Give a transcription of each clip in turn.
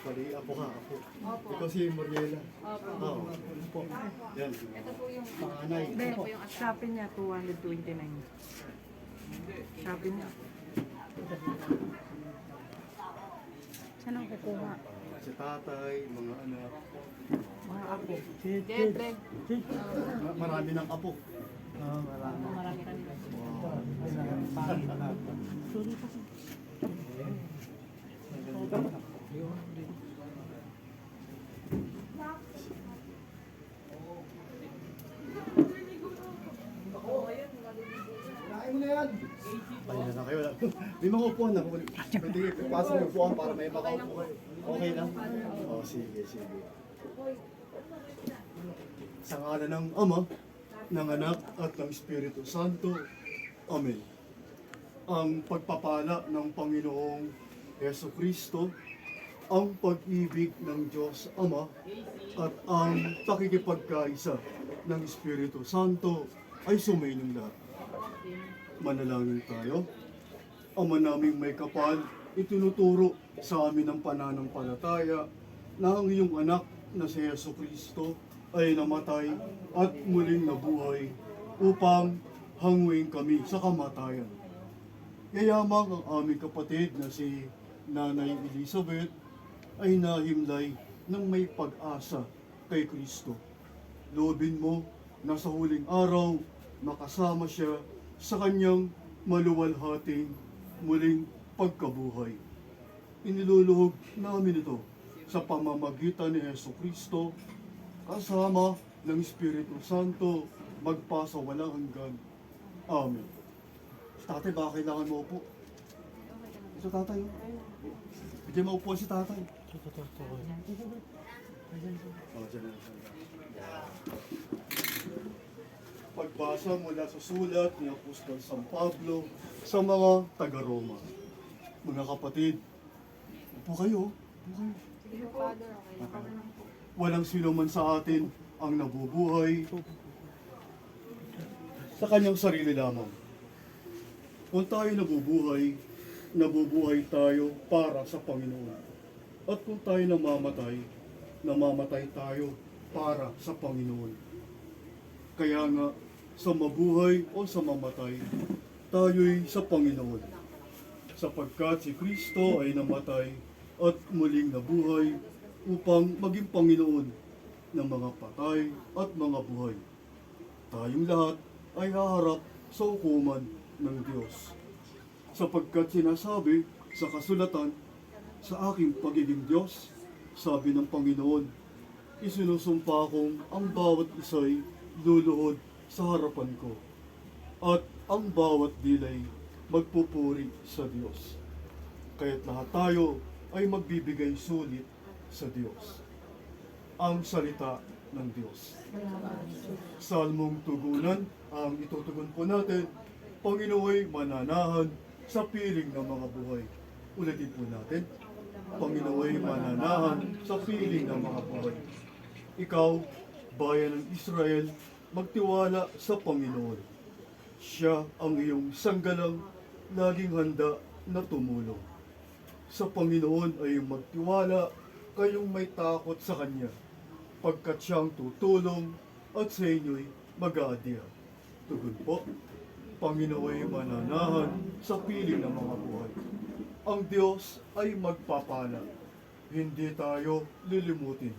Bali, apo ka, apo. Opo. Ikaw si Moriela. Opo. Oo. Po. Yan. Ito po yung Panganay. Ito po yung asawa. Shopee niya, 229. Shopee niya. Saan ang kukuha? Si tatay, mga anak. Mga apo. Dede. Marami ng apo. Marami rin. Sorry pa. Kain mo na yan. Ayun na kayo. May mga upuan na. Pwede pasok yung upuan para may makaupo kayo. Okay lang? Oh, sige, sige. Sa ngalan ng Ama, ng Anak at ng Espiritu Santo. Amen. Ang pagpapala ng Panginoong Yesu Kristo, ang pag-ibig ng Diyos Ama, at ang pakikipagkaisa ng Espiritu Santo ay sumainyong lahat. Manalangin tayo. Ama naming may kapal, itinuturo sa amin ang pananampalataya na ang iyong anak na si Yesu Kristo ay namatay at muling nabuhay upang hanguin kami sa kamatayan. Yayamang ang aming kapatid na si Nanay Elizabeth ay nahimlay ng may pag-asa kay Kristo. Loobin mo na sa huling araw makasama siya sa kanyang maluwalhating muling pagkabuhay. Iniluluhog namin ito sa pamamagitan ni Yesu Kristo kasama ng Espiritu Santo magpasa walang hanggan. Amen. Tatay, baka kailangan mo upo? Sa tatay. Bigyan mo upo si tatay. Oh, dyan na. Pagbasa mula sa sulat ni Apostol San Pablo sa mga taga-Roma. Mga kapatid, upo kayo. Upo kayo. Sige, Father. Okay. Walang sino man sa atin ang nabubuhay sa kanyang sarili lamang. Kung tayo nabubuhay, nabubuhay tayo para sa Panginoon. At kung tayo namamatay, namamatay tayo para sa Panginoon. Kaya nga, sa mabuhay o sa mamatay, tayo'y sa Panginoon. Sapagkat si Kristo ay namatay at muling nabuhay upang maging Panginoon ng mga patay at mga buhay. Tayong lahat ay haharap sa hukuman ng Diyos. Sapagkat sinasabi sa kasulatan, sa aking pagiging Diyos, sabi ng Panginoon, isinusumpa kong ang bawat isa'y luluhod sa harapan ko, at ang bawat dilay magpupuri sa Diyos. Kaya't lahat tayo ay magbibigay sulit sa Diyos. Ang salita ng Diyos. Salmong tugunan ang itutugon po natin, Panginooy mananahan sa piling ng mga buhay. Ulitin po natin, Panginooy mananahan sa piling ng mga buhay. Ikaw, bayan ng Israel, magtiwala sa Panginoon. Siya ang iyong sanggalang laging handa na tumulong. Sa Panginoon ay magtiwala kayong may takot sa Kanya, pagkat siyang tutulong at sa inyo'y mag-aadya. Tugon po, Panginooy mananahan sa piling ng mga buhay. Ang Diyos ay magpapala, hindi tayo lilimutin.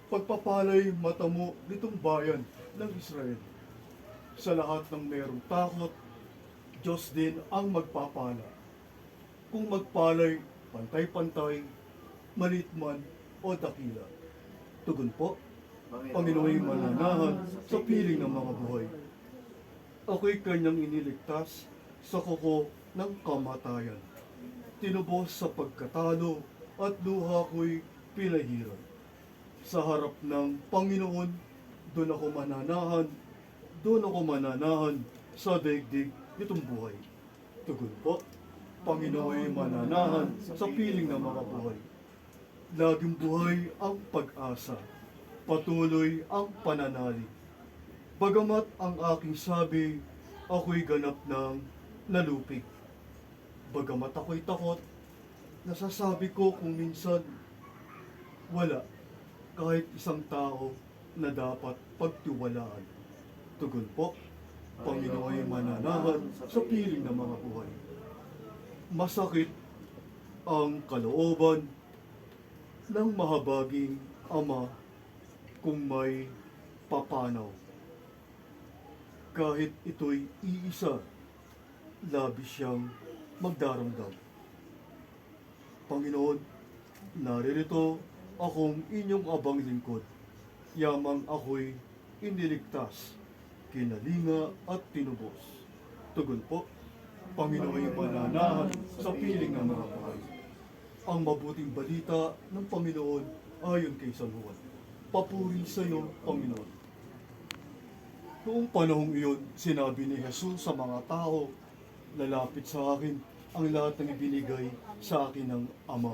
Pagpapalay matamo nitong bayan ng Israel. Sa lahat ng mayroong takot, Diyos din ang magpapala. Kung magpalay, pantay-pantay, maliit man o dakila. Tugon po, Panginooy mananahan sa piling ng mga buhay. Ako'y kanyang iniligtas sa kuko ng kamatayan. Tinubos sa pagkatalo at luha ko'y pinahiran. Sa harap ng Panginoon, doon ako mananahan sa daigdig nitong buhay. Tugon po, Panginooy mananahan sa piling ng mga buhay. Laging buhay ang pag-asa, patuloy ang pananalig. Bagamat ang aking sabi, ako'y ganap ng nalupig. Bagamat ako'y takot, nasasabi ko kung minsan, Wala kahit isang tao na dapat pagtiwalaan. Tugon po, Panginoon ay mananahan sa piling ng mga buhay. Masakit ang kalooban ng mahabaging ama kung may papanaw. Kahit ito'y iisa, labis siyang magdaramdam. Panginoon, naririto akong inyong abang lingkod. Yamang ako'y iniligtas, kinalinga at tinubos. Tugon po, Panginoon ay mananahan sa piling ng mga buhay. Ang mabuting balita ng Panginoon ayon kay San Juan. Papuri sa iyo, Panginoon. Noong panahong iyon, sinabi ni Jesus sa mga tao, lalapit sa akin ang lahat ng ibinigay sa akin ng Ama.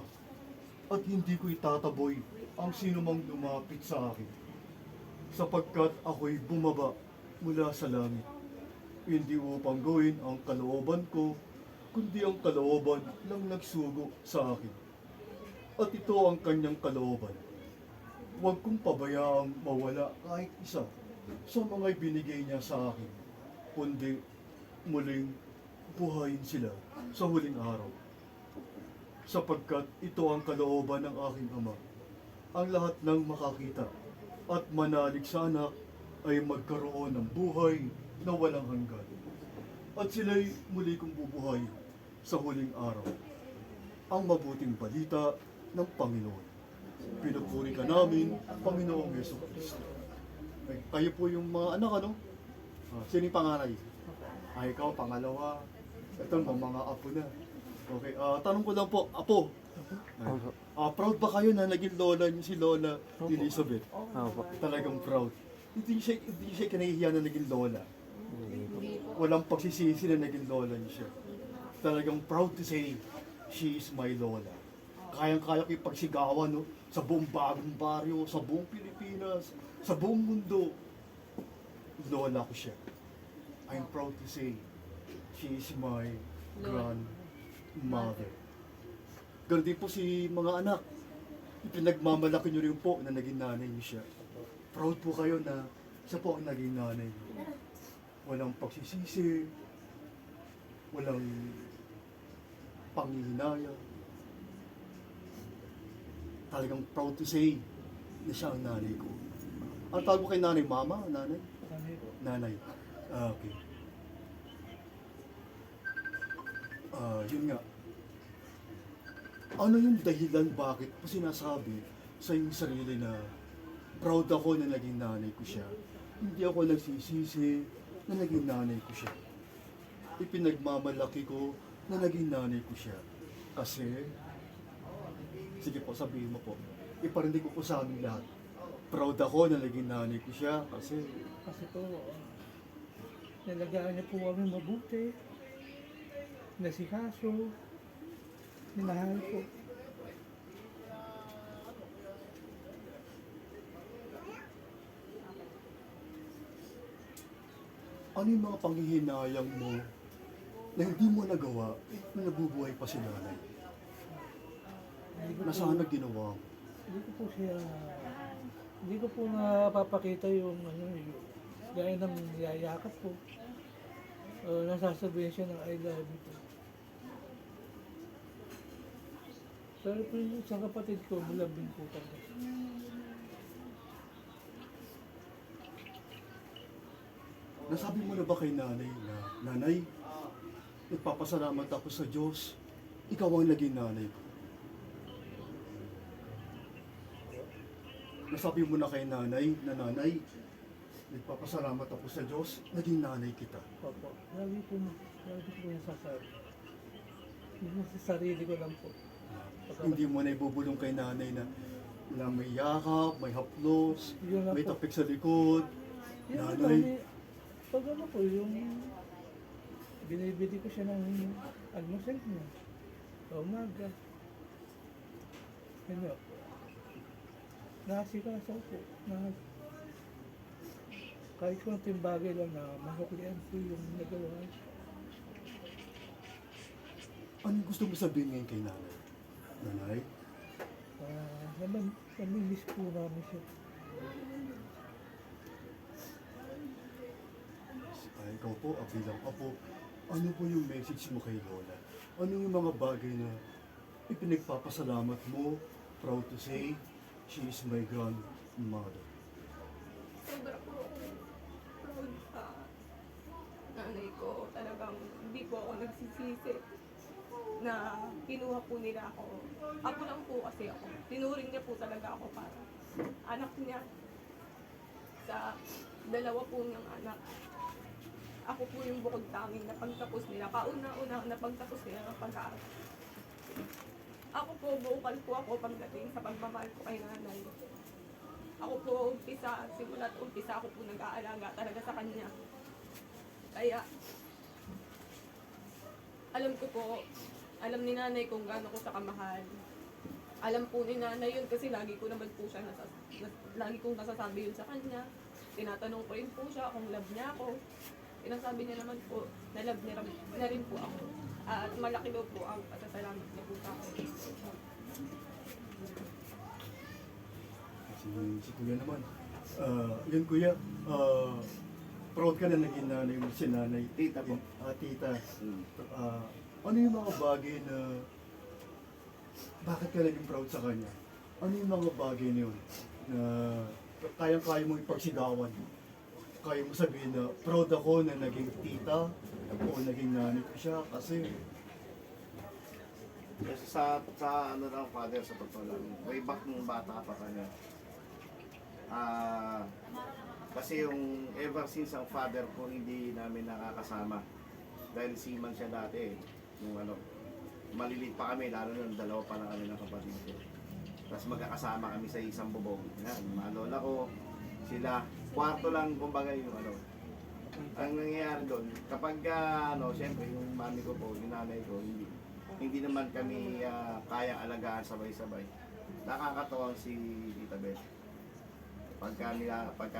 At hindi ko itataboy ang sinumang lumapit sa akin. Sapagkat ako'y bumaba mula sa langit. Hindi upang gawin ang kalooban ko, kundi ang kalooban ng nagsugo sa akin. At ito ang kanyang kalooban. Huwag kong pabayaang mawala kahit isa sa mga binigay niya sa akin, kundi muling buhayin sila sa huling araw. Sapagkat ito ang kalooban ng aking Ama. Ang lahat ng makakita at manalig sa anak ay magkaroon ng buhay na walang hanggan. At sila'y muli kong bubuhay sa huling araw. Ang mabuting balita ng Panginoon. Pinupuri ka namin, Panginoong Yesu Cristo. Ay, kayo po yung mga anak, ano? Sino yung panganay? Ay, ikaw, pangalawa. Ito, mga apo na. Okay, tanong ko lang po, apo. Proud ba kayo na naging lola niyo si Lola Elizabeth? Talagang proud. Hindi siya kinahihiya na naging lola. Walang pagsisisi na naging lola niya siya. Talagang proud to say, she is my lola. Kayang-kaya ko ipagsigawan, no? Sa buong bagong baryo, sa buong Pilipinas, sa buong mundo. Lola ko siya. I'm proud to say, she is my grandmother. Ganun din po si mga anak. Ipinagmamalaki niyo rin po na naging nanay niyo siya. Proud po kayo na siya po ang naging nanay niyo. Walang pagsisisi, walang panghihinaya. Talagang proud to say na siya ang nanay ko. Ang tawag mo kay nanay, mama? Nanay? Nanay. Okay. Yun nga. Ano yung dahilan bakit mo sinasabi sa iyong sarili na proud ako na naging nanay ko siya? Hindi ako nagsisisi na naging nanay ko siya. Ipinagmamalaki ko na naging nanay ko siya. Kasi, sige po, sabihin mo po, iparinig ko po sa amin lahat. Proud ako na naging nanay ko siya kasi po, nalagaan niya po kami mabuti, nasikaso, minahal po. ano yung mga panghihinayang mo na hindi mo nagawa na nabubuhay pa si nanay? Hindi ko Na po, sana ginawa mo. hindi ko po napapakita yung gaya ng yayakap po. Nasasabihin siya ng I love you po. Pero po yung isang kapatid ko, mulambing po kami. Nasabi mo na ba kay nanay na, Nanay, nagpapasalamat ako sa Diyos, ikaw ang naging nanay ko. Nasabi mo na kay nanay na, Nanay, nagpapasalamat ako sa Diyos, naging nanay kita. Opo, lagi po yung sasabi. Yung sa sarili ko lang po. Hindi mo na ibubulong kay nanay na may yakap, may haplos, Yun lang may po. tapik sa likod. Yung Nanay, pag ano po, yung binibili ko siya ng almusal niya. Sa umaga. Ano? Nakasikasaw po. Kahit konting bagay lang na mahuklian po yung nagawa. ano gusto mo sabihin ngayon kay nanay? Nanay, Sa namimiss po namin siya. Ikaw po, bilang apo, ano po yung message mo kay Lola? Ano yung mga bagay na ipinagpapasalamat mo, proud to say, she is my grandmother? Sobra po akong proud sa nanay ko. Talagang hindi po ako nagsisisi na kinuha po nila ako. Apo lang po kasi ako. Tinuring niya po talaga ako para anak niya. Sa dalawa po niyang anak. Ako po yung bukod tanging na pagtapos nila. Kauna-una na pagtapos nila ng pag-aaral. Ako po, vocal po ako pagdating sa pagmamahal ko kay nanay. Ako po, simula't umpisa ako po nag-aalaga talaga sa kanya. Kaya, alam ko po, alam ni nanay kung gaano ko sa kamahal. Alam po ni nanay yun kasi lagi ko naman po siya, lagi kong nasasabi yun sa kanya. Tinatanong ko rin po siya kung love niya ako. Sinasabi niya naman po na love niya na rin po ako. At malaki daw po ang pasasalamat niya po sa akin. Si Kuya naman. Yun Kuya, proud ka na naging nanay mo si nanay. Tita po. Tita. Ano yung mga bagay na bakit ka naging proud sa kanya? Ano yung mga bagay na yun na kayang-kaya mo ipagsigawan? Kaya mo sabihin na proud ako na naging tita o naging nanay ko siya kasi Kasi sa ano lang, father, sa totoo lang, way back nung bata pa kanya. Kasi yung ever since ang father ko hindi namin nakakasama. Dahil seaman siya dati eh. Nung ano, maliliit pa kami, lalo nung dalawa pa lang kami ng kapatid ko. Tapos magkakasama kami sa isang bubong. Yan, mga lola ko, sila, kwarto lang kumbaga yung ano. Ang nangyayari doon, kapag ano, siyempre yung mami ko po, yung nanay ko, hindi naman kami kayang alagaan sabay-sabay. Nakakatawa si Tita Beth. Pagka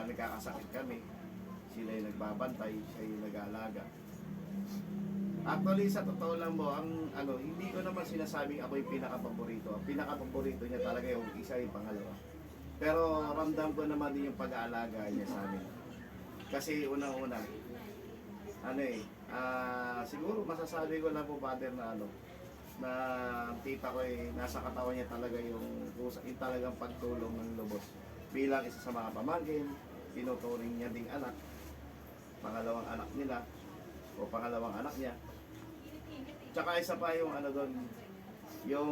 nagkakasakit kami, sila yung nagbabantay, siya yung nag-aalaga. Actually, sa totoo lang mo, ang ano, hindi ko naman sinasabing ako yung pinaka-paborito. Ang pinaka-paborito niya talaga yung isa, yung pangalawa. Pero ramdam ko naman din yung pag-aalaga niya sa amin. Kasi unang-una, siguro masasabi ko lang po, father, na na ang tita ko ay nasa katawan niya talaga yung talagang pagtulong ng lubos. Bilang isa sa mga pamangkin, tinuturing niya ding anak, pangalawang anak nila, o pangalawang anak niya. Tsaka isa pa yung doon, yung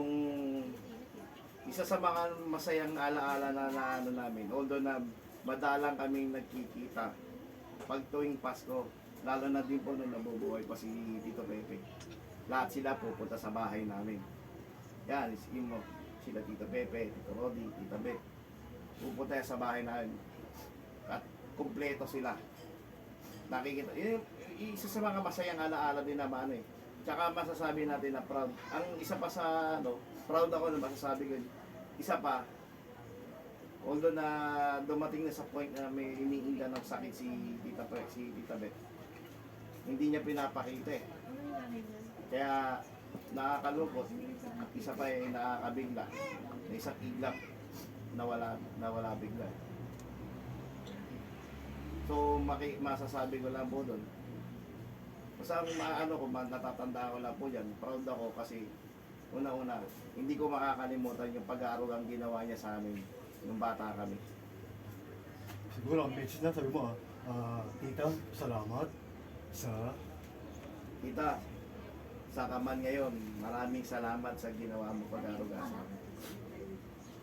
isa sa mga masayang alaala na namin, although na madalang kaming nagkikita pag tuwing Pasko, lalo na din po nung nabubuhay pa si Tito Pepe. Lahat sila pupunta sa bahay namin. Yan, sila Tito Pepe, Tito Rodi, Tita Beth. Pupunta sa bahay namin. At kumpleto sila. Nakikita, isa sa mga masayang alaala din naman eh. Tsaka masasabi natin na proud. Ang isa pa sa proud ako na masasabi ko. Isa pa, although na dumating na sa point na may iniinda ng sakit si Tita Beth, hindi niya pinapakita eh. Kaya nakakalungkot at isa pa ay nakakabigla. Na isang iglap nawala bigla. So masasabi ko lang po doon. Basta natatanda ko lang po yan. Proud ako kasi una-una, hindi ko makakalimutan yung pag-aaral ang ginawa niya sa amin nung bata kami. siguro ang message na sabi mo tita, salamat sa Tita, sa kaman ngayon, maraming salamat sa ginawa mo pag-aruga sa amin.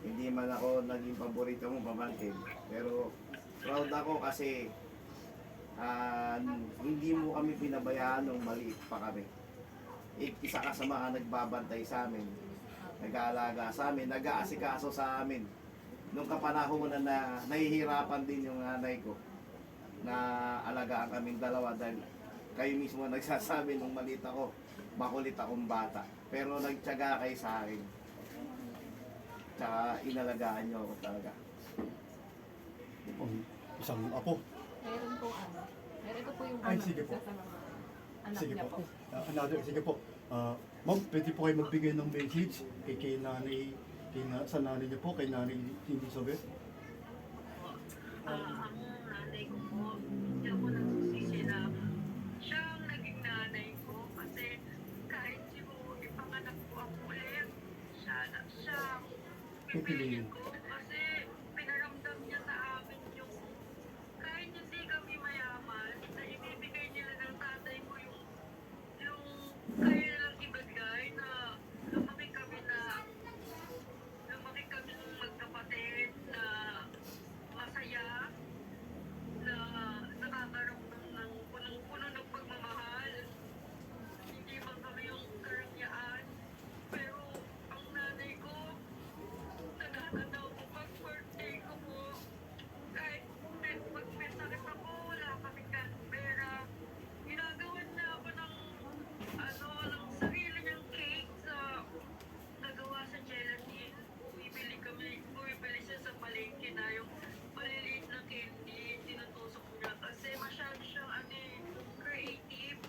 Hindi man ako naging paborito mong pamangkin, pero proud ako kasi hindi mo kami pinabayaan nung maliit pa kami. Isa ka sa mga nagbabantay sa amin, nag-aalaga sa amin, nag-aasikaso sa amin. Nung kapanahon na nahihirapan din yung nanay ko, na alagaan kaming dalawa dahil kayo mismo nagsasabi nung maliit ako, makulit akong bata. Pero nagtiyaga kayo sa akin. Tsaka inalagaan nyo ako talaga. isang apo. Meron po meron ko po yung Ay, sige po. isa sa mga anak Sige niya po. po. Sige po. Ma'am, pwede po kayo magbigay ng message kay Sa nanay niya po, kay nanay Elizabeth. Ang nanay ko po, hindi ako nagsisisi na siya ang naging nanay ko kasi kahit siguro ipanganak ko ako ulit, siya ang pipiliin ko kasi pinaramdam niya sa amin yung kahit hindi kami mayaman, na ibibigay nila ng tatay ko yung kaya nilang ibigay na lumaki kami ng magkapatid na masaya, na nakakaramdam ng punong-puno ng pagmamahal. Hindi man kami yung karangyaan, pero ang nanay ko, nananadaw ko pag birthday ko po, kahit pag may sakit ako, wala kaming pera, ginagawan na ako ng ng sarili niyang cake nagawa sa gelatin. Bumibili siya sa palengke na yung maliliit na candy, tinutusok niya kasi masyado siyang creative.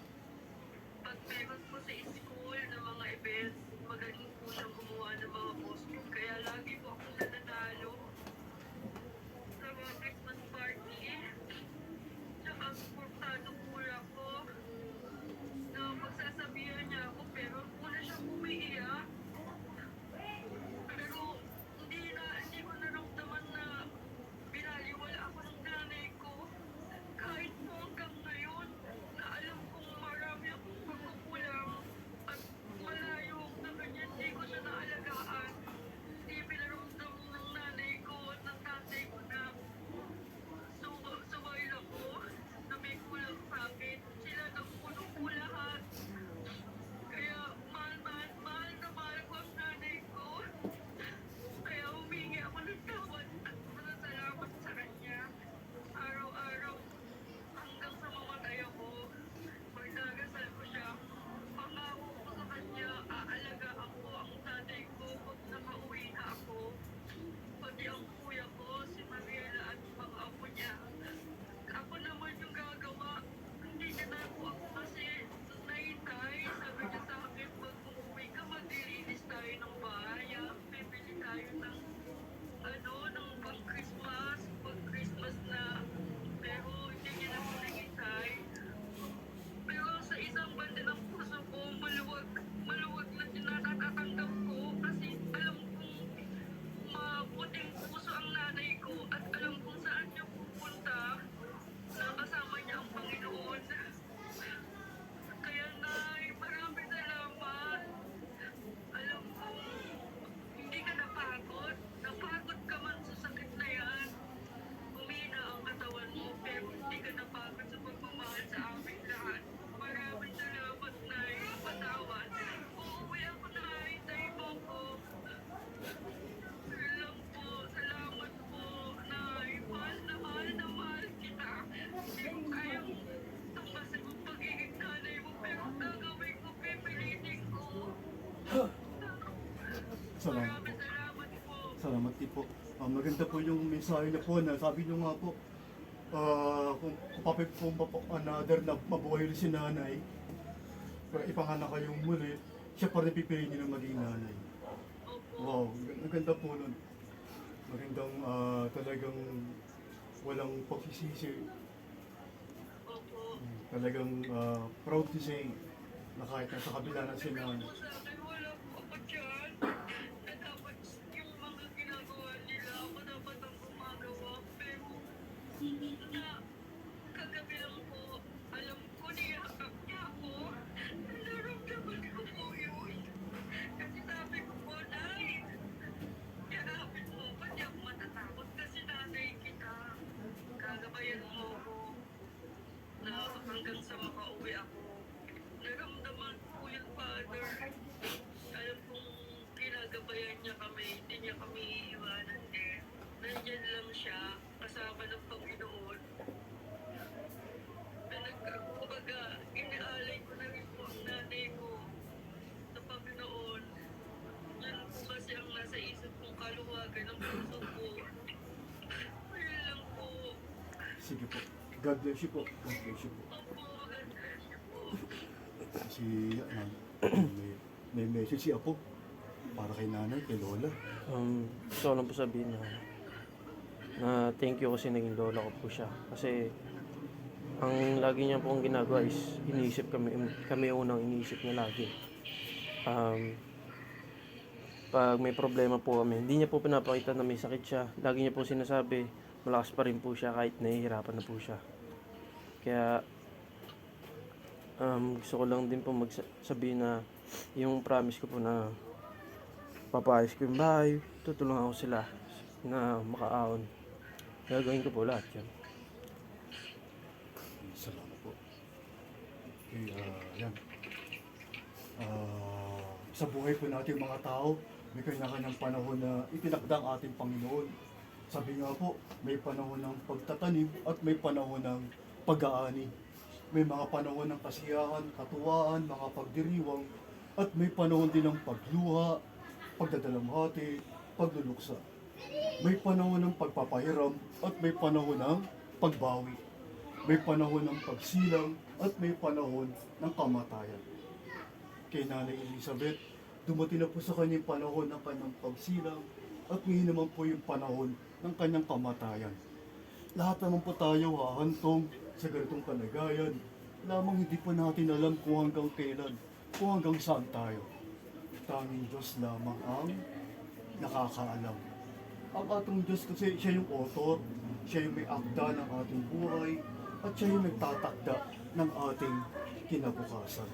Pag meron po sa school ng mga events, magaling po siyang gumawa ng mga costume. Kaya lagi po akong nananalo sa mga Christmas party. Tsaka suportado po ako na pagsasabihan niya ako pero wala siyang umiiyak. Pero hindi ko naramdaman na binaliwala ako ng nanay ko. Kahit po hanggang ngayon na alam kong marami akong pagkukulang at malayo na ganyan, hindi ko siya naalagaan. Hindi pinaramdam ng nanay ko at ng tatay ko na subayl ako na may kulang sa akin. Sila nang puno po lahat. Kaya mahal na mahal ko ang nanay ko. Kaya humingi ako ng tawad at salamat sa kanya. Araw-araw hanggang sa mamatay ako. Magdagasal ko siya. Pangako ko sa kanya, aalagaan ko ang tatay ko pag nakauwi na ako. Pati ang kuya ko, si Mariela at mga apo niya. Ako naman yung gagawa. Hindi niya na po ako kasi nahintay. Sabi niya sa akin, pag umuwi ka, maglilinis tayo ng bahay. Bibili tayo ng ng pang-Christmas. Pag-Christmas na. Pero hindi niya na po naghintay. Pero sa isang banda ng puso ko, maluwag na tinatatanggap ko kasi alam kong mabuting puso ang nanay ko at alam kung saan niya pupunta na kasama niya ang Panginoon. Kaya maraming salamat. Alam kong hindi ka napagod. Napagod ka man sa sakit na yan. Humina ang katawan mo pero hindi ka napagod sa pagmamahal sa aming lahat. Maraming salamat, Nay. Patawad. Uuwi ako, Nay. Tayo mo ko. Lang po. Salamat po, Nay. Mahal na mahal kita. Hindi ko kayang tumbasin ang pagiging nanay mo pero gagawin ko, pipilitin ko. Salamat po. Maraming salamat po. Salamat din po. Maganda po yung mensahe na po na sabi niyo nga po, kung papit po another na mabuhay rin si nanay, ipanganak kayong muli, siya pa rin pipiliin niyo na maging nanay. Wow, maganda po nun. Magandang talagang walang pagsisisi. Opo. Talagang proud to say na kahit nasa kabila na si nanay. Po sa akin, wala po ako dyan. Na dapat yung mga ginagawa nila, ako dapat ang gumagawa. Pero na kagabi lang po, alam ko niyakap niya ako. Naramdaman ko po yun. Kasi sabi ko po, Nay, yakapin mo pa, di ako matatakot kasi nanay kita. Gagabayan mo ako na hanggang sa makauwi ako. Naramdaman ko yung Father. Alam kong ginagabayan niya kami, hindi niya kami iiwanan din. Nandyan lang siya, kasama ng Panginoon. Kumbaga, inialay ko na rin po ang nanay ko sa Panginoon. Yan po kasi ang nasa isip kong kaluwagan ng puso ko. Ayun lang po. Sige po. God bless you po. God bless you po. Opo, maganda siya po. Si, may message si Apo. para kay nanay, kay lola. Gusto ko lang po sabihin na thank you kasi naging lola ko po siya. Kasi ang lagi niya pong ginagawa is iniisip kami unang iniisip niya lagi. Pag may problema po kami, hindi niya po pinapakita na may sakit siya. Lagi niya po sinasabi, malakas pa rin po siya kahit nahihirapan na po siya. Kaya gusto ko lang din po magsabihin na yung promise ko po na papaayos ko yung bahay, tutulungan ko sila na makaahon. Gagawin ko po lahat yan. Salamat po. Kaya, yan. Sa buhay po natin mga tao, may kanya-kanyang panahon na itinakda ang ating Panginoon. Sabi nga po, may panahon ng pagtatanim at may panahon ng pag-aani. May mga panahon ng kasiyahan, katuwaan, mga pagdiriwang, at may panahon din ng pagluha, pagdadalamhati, pagluluksa. May panahon ng pagpapahiram at may panahon ng pagbawi. May panahon ng pagsilang at may panahon ng kamatayan. Kay Nanay Elizabeth, dumating na po sa kanyang panahon ng kanyang pagsilang at ngayon naman po yung panahon ng kanyang kamatayan. Lahat naman po tayo hahantong sa ganitong kalagayan. Lamang hindi pa natin alam kung hanggang kailan, kung hanggang saan tayo. Tanging Diyos lamang ang nakakaalam. Ang ating Diyos kasi siya yung author, siya yung may akda ng ating buhay, at siya yung nagtatakda ng ating kinabukasan.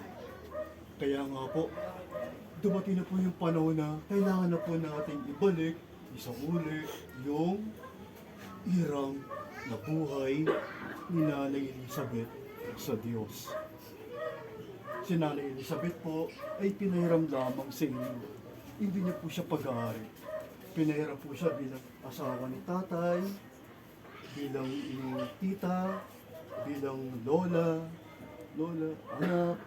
Kaya nga po, dumating na po yung panahon na kailangan na po natin ibalik, isauli, yung irang na buhay ni Nanay Elizabeth sa Diyos. Si Nanay Elizabeth po ay pinahiram lamang sa inyo. Hindi niya po siya pag-aari. Pinahiram po siya bilang asawa ni tatay, bilang tita, bilang lola, anak.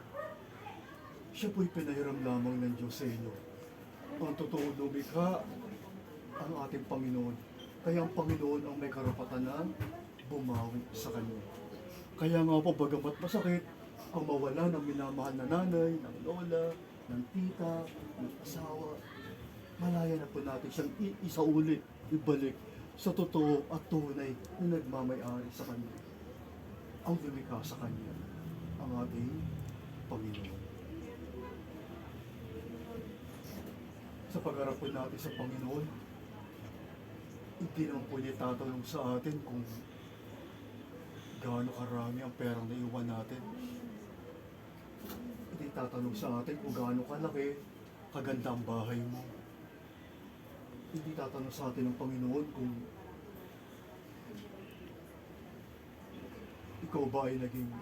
Siya po'y pinahiram lamang ng Diyos sa inyo. Ang totoo lumikha, ang ating Panginoon. Kaya ang Panginoon ang may karapatan na bumawi sa Kanya. Kaya nga po, bagamat masakit, ang mawala ng minamahal na nanay, ng lola, ng tita, ng asawa, malaya na po natin siyang isauli, ibalik sa totoo at tunay na nagmamayari sa Kanya. Ang lumikha sa Kanya, ang ating Panginoon. Sa pag-harap po natin sa Panginoon, hindi naman po niya tatanong sa atin kung gaano karami ang perang naiwan natin. Hindi tatanong sa atin kung gaano kalaki, kaganda ang bahay mo. Hindi tatanong sa atin ng Panginoon kung ikaw ba ay naging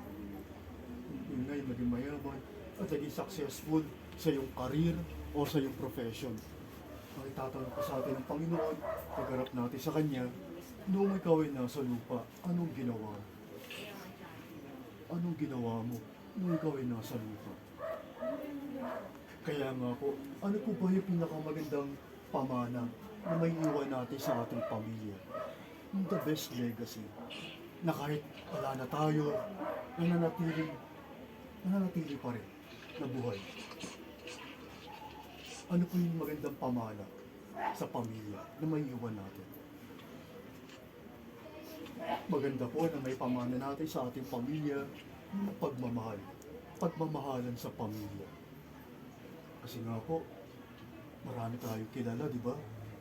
mayaman at naging successful sa iyong career o sa iyong profession. Ang itatanong pa sa atin ng Panginoon, pagharap natin sa Kanya, noong ikaw ay nasa lupa, anong ginawa mo? Anong ginawa mo noong ikaw ay nasa lupa? Kaya nga po, ano po ba yung pinakamagandang pamana na may iwan natin sa ating pamilya? The best legacy na kahit wala na tayo, nananatili pa rin na buhay. Ano po yung magandang pamana sa pamilya na may iwan natin? Maganda po na may pamana natin sa ating pamilya yung pagmamahal. Pagmamahalan sa pamilya. Kasi nga po, marami tayong kilala, di ba?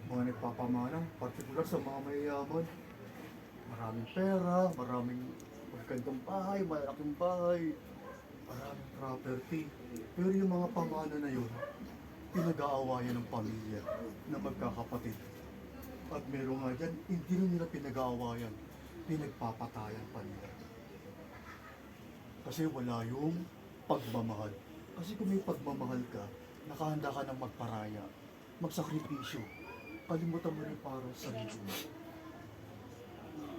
Mga nagpapamana, partikular sa mga mayayaman. Maraming pera, maraming magandang bahay, malaking bahay, maraming property. Pero yung mga pamana na yun, pinag-aawayan ng pamilya na magkakapatid. At meron nga dyan, hindi rin nila pinag-aawayan, pinagpapatayan pa nila. Kasi wala yung pagmamahal. Kasi kung may pagmamahal ka, nakahanda ka ng magparaya, magsakripisyo, kalimutan mo rin para sa sarili mo.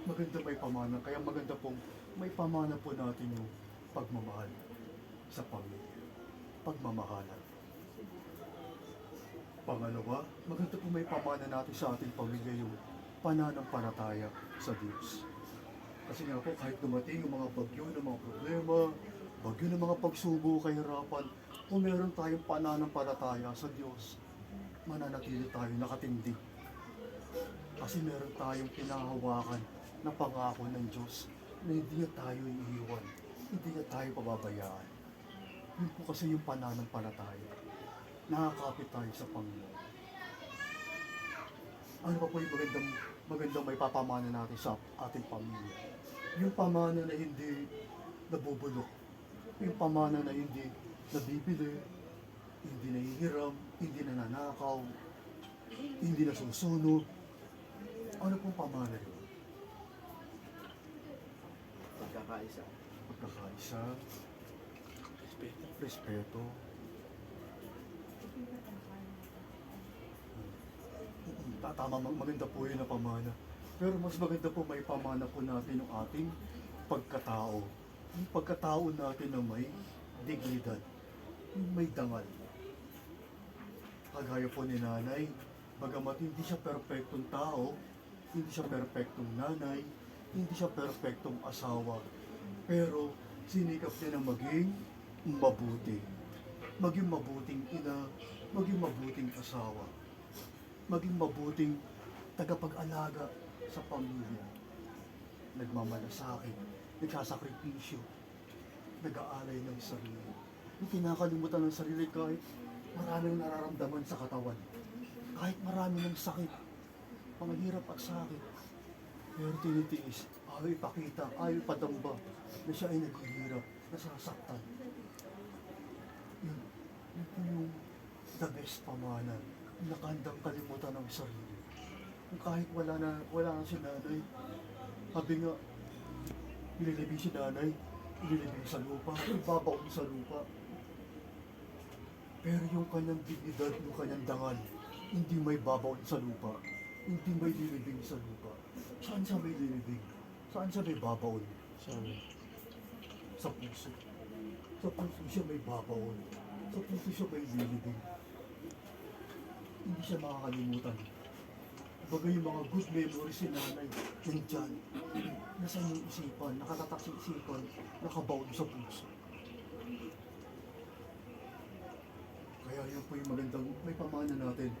Maganda may pamana, kaya maganda pong may pamana po natin yung pagmamahal sa pamilya. Pagmamahalan. Pangalawa, maganda po may pamana natin sa ating pamilya yung pananampalataya sa Diyos. Kasi nga po, kahit dumating yung mga bagyo ng mga problema, bagyo ng mga pagsubok, kahirapan, kung meron tayong pananampalataya sa Diyos, mananatili tayo nakatindig. Kasi meron tayong pinahawakan na pangako ng Diyos na hindi niya tayo iiwan, hindi niya tayo pababayaan. Yun po kasi yung pananampalataya. Nakakapit tayo sa Panginoon. Ano pa po yung magandang may papamana natin sa ating pamilya? Yung pamana na hindi nabubulok. Yung pamana na hindi nabibili, hindi nahihiram, hindi nananakaw, hindi nasusunog. Ano pong pamana yun? Pagkakaisa. Pagkakaisa, respeto. Tama, maganda po yun na pamana. Pero mas maganda po may pamana po natin yung ating pagkatao. Yung pagkatao natin na may dignidad, yung may dangal. Kagaya po ni nanay, bagamat hindi siya perpektong tao, hindi siya perpektong nanay, hindi siya perpektong asawa, pero sinikap niya na maging mabuti. Maging mabuting ina, maging mabuting asawa, maging mabuting tagapag-alaga sa pamilya. Nagmamalasakit, nagsasakripisyo, nag-aalay ng sarili. Yung kinakalimutan ng sarili kahit maraming nararamdaman sa katawan. Kahit marami ng sakit, panghirap at sakit. Pero tinitiis, ayaw ipakita, ayaw ipadamba na siya ay naghihirap, nasasaktan. Yun po yung the best pamana. Nakandang kalimutan ng sarili. Kung kahit wala na si nanay, sabi nga, ililibing si nanay, ililibing sa lupa, ibabaon sa lupa. Pero yung kanyang dignidad, yung kanyang dangal, hindi may babaon sa lupa, hindi may lilibing sa lupa. Saan siya may lilibing? Saan siya may babaon? Sa puso. Sa puso siya may babaon. Sa puso siya may lilibing. Hindi siya makakalimutan. Baga yung mga good memories si nanay, nandyan. Nasa yung isipan, nakatatak sa isipan, nakabaon sa puso. Kaya yun po yung magandang may pamana natin.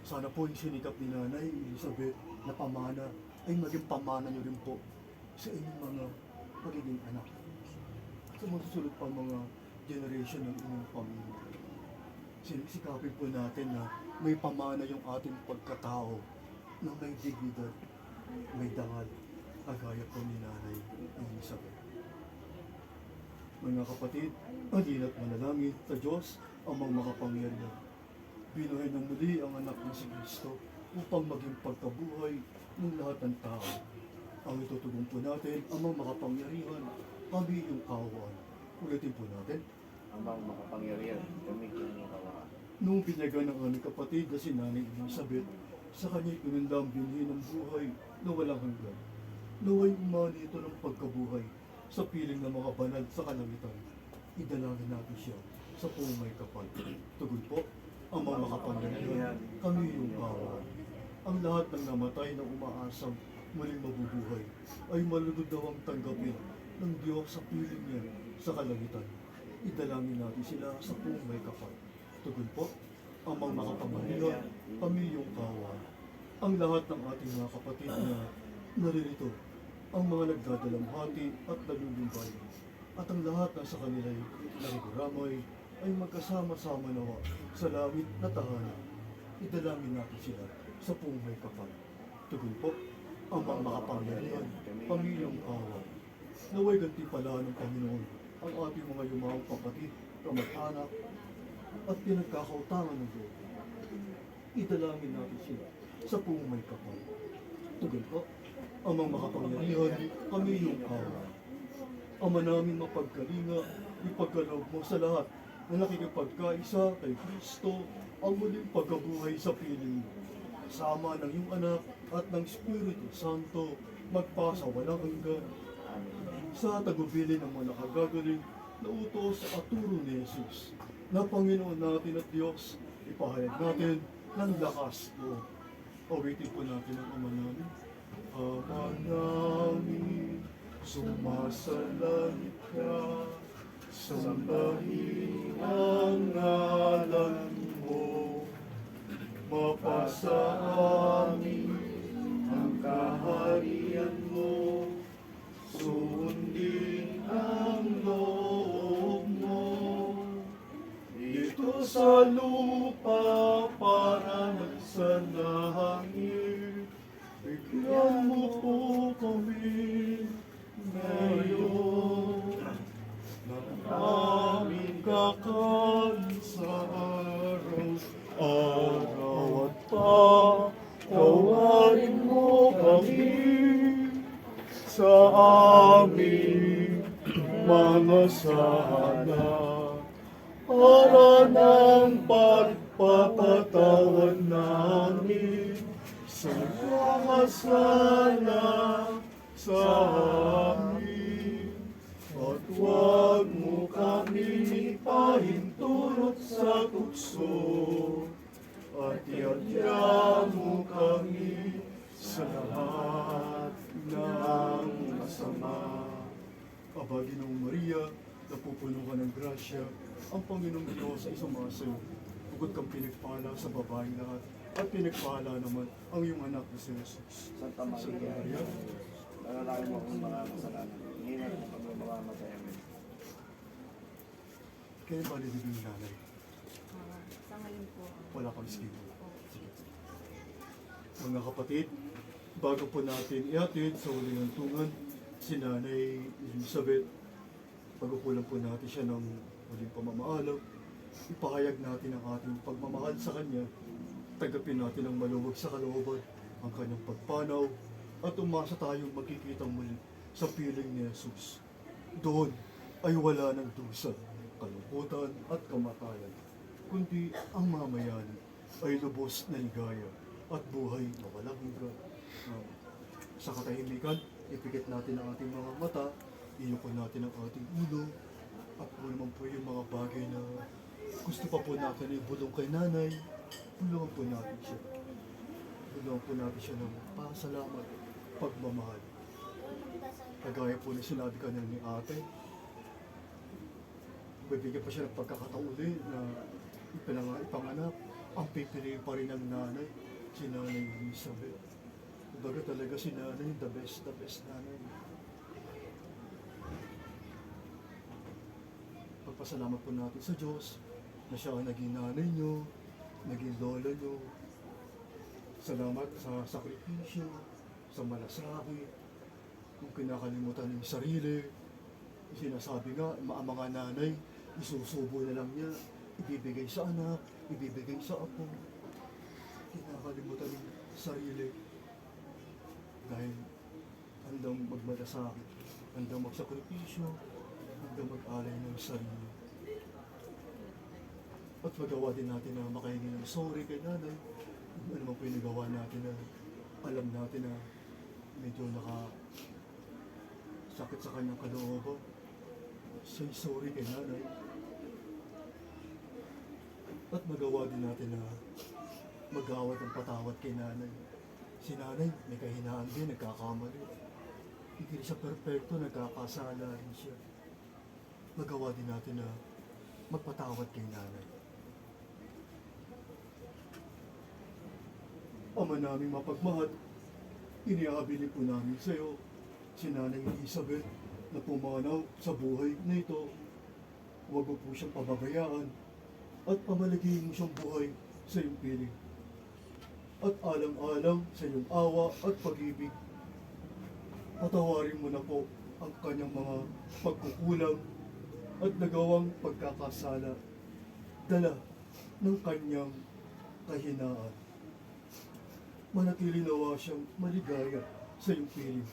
Sana po yung sinikap ni Nanay Elizabeth na pamana ay maging pamana nyo rin po sa inyong mga magiging anak. Sa masusunod pa mga generation ng inyong pamilya. Sikapin po natin na may pamana yung ating pagkatao na may dignidad, may dangal, kagaya po ni Nanay Elizabeth. Mga kapatid, halina't manalangin sa Diyos amang makapangyarihan. Binuhay ng muli ang anak ng si Kristo upang maging pagkabuhay ng lahat ng tao. Ang itutugon po natin amang makapangyarihan, kami yung kawan. Ulitin po natin. Amang makapangyarihan, kami yung kawan. Nung binyagan ng aming kapatid na si Nanay Elizabeth, sa kanya'y pinunda ang binhi ng buhay na walang hanggan. Naway umani ito ng pagkabuhay sa piling ng mga banal sa kalangitan. Idalangin natin siya sa pumay kapal. Tugon po, ang mga makapangyarihan, kami yung kawan. Ang lahat ng namatay na umaasang muling mabubuhay ay malugod daw ang tanggapin ng Diyos sa piling niya sa kalangitan. Idalangin natin sila sa pumay kapal. Tugon po, ang mga makapangyarihan, kami yung kawan. Ang lahat ng ating mga kapatid na naririto, ang mga nagdadalamhati at nalulumbay, at ang lahat na sa kanila'y nagiguramay ay magkasama-sama nawa sa langit na tahanan. Idalangin natin sila sa pumay kapal. Tugon po, ang mga makapangyarihan, Panginoong kawan. Naway gantimpala ng Panginoon ang ating mga yumawang kapatid, kamag-anak, at pinagkakautangan ng Diyos. Idalangin natin sila sa pumay kapal. Tugon po, ang mga makapangyarihan, kami yung kawan. Ama namin mapagkalinga, ipagkaloob mo sa lahat na nakikipagkaisa kay Kristo ang muling pagkabuhay sa piling mo. Sama ng iyong anak at ng Espiritu Santo, magpasa walang hanggan. Sa tagubilin ng mga nakagagaling na utos at turo ni Jesus, na Panginoon natin at Diyos, ipahayag natin ng lakas mo. Awitin po natin ang Ama namin. Ama namin, sumasalangit ka, sambahin ang ngalan mo. mapasa amin ang kaharian mo, sundin ang loob mo. Dito sa lupa para sa langit, bigyan mo po kami ngayon ng aming kakain sa araw-araw at patawarin mo kami sa aming mga sala para ng pagpapatawad namin sa mga sala sa amin. At huwag mo kami pahintulot sa tukso, at iadya mo kami sa lahat ng masama. Aba, Ginoong Maria, napupuno ka ng grasya, ang Panginoong Diyos ay sumasayo. Bukod kang pinagpala sa babaeng lahat, at pinagpala naman ang iyong anak na si Jesus. Santa Maria, nanalangin mo akong mga kasalanan. Hingan mo kami mamamatay. Amen. Kaya ba nilibing yung nanay? Sa ngayon po, Wala kang schedule. Sige. Mga kapatid, bago po natin ihatid sa huling hantungan si Nanay Elizabeth, pagkukulang po natin siya ng huling pamamaalam, ipahayag natin ang ating pagmamahal sa Kanya, tagapin natin ang maluwag sa kalooban, ang Kanyang pagpanaw, at umasa tayong magkikitang muli sa piling ni Jesus. Doon ay wala ng dusa, kalungkutan at kamatayan, kundi ang mamayan ay lubos na ligaya at buhay na walang hanggan. Sa katahimikan, ipikit natin ang ating mga mata, iyukon natin ang ating ulo, at kung naman po yung mga bagay na gusto pa po natin ibulong kay nanay, bulungan po natin siya. Bulungan po natin siya ng pasalamat, pagmamahal. Kagaya po na sinabi kanina ni ate, bibigyan pa siya ng pagkakataon uli na ipanganak, ang pipiliin pa rin ng nanay, si Nanay Elizabeth. Kumbaga talaga si nanay, the best nanay. Pagpasalamat po natin sa Diyos na siya ang naging nanay nyo, naging lola nyo. Salamat sa sakripisyo, sa malasakit, kung kinakalimutan ng sarili. Sinasabi nga, ang mga nanay, isusubo na lang niya, ibibigay sa anak, ibibigay sa apo. Kinakalimutan ng sarili. Dahil handang magmalasakit, handang magsakripisyo, handang mag-alay ng sarili. At magawa din natin na makahingi ng sorry kay nanay. Ano naman po yung nagawa natin na alam natin na medyo sakit sa kanyang kalooban. Say sorry kay nanay. At magawa din natin na magawad ang patawad kay nanay. Si nanay, may kahinaan din, nagkakamali. Hindi rin siya perfecto, nagkakasala rin siya. Magawa din natin na magpatawad kay nanay. Ama naming mapagmahal, iniabili po namin sa iyo si Nanay Elizabeth na pumanaw sa buhay na ito. Huwag mo po siyang pababayaan at pamalagihin mo siyang buhay sa iyong piling. At alang-alang sa iyong awa at pag-ibig, patawarin mo na po ang kanyang mga pagkukulang at nagawang pagkakasala, dala ng kanyang kahinaan. Manatili nawa siyang maligaya sa iyong piling,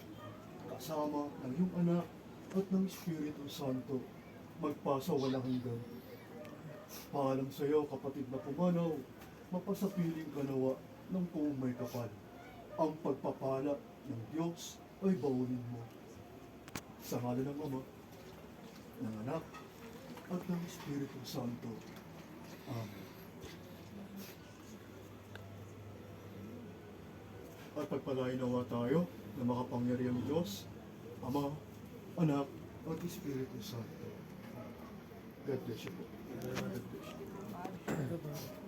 kasama ng iyong anak at ng Espiritu Santo, magpasa walang hanggan. Paalam sa iyo, kapatid na pumanaw, mapasapiling ka nawa ng kung may kapal. Ang pagpapala ng Diyos ay bawalin mo. Sa ngalan ng Ama, ng Anak, at ng Espiritu Santo. Amen. At pagpalain nawa tayo na makapangyarihang Diyos, Ama, Anak, at Espiritu Santo. God bless you po. God bless you.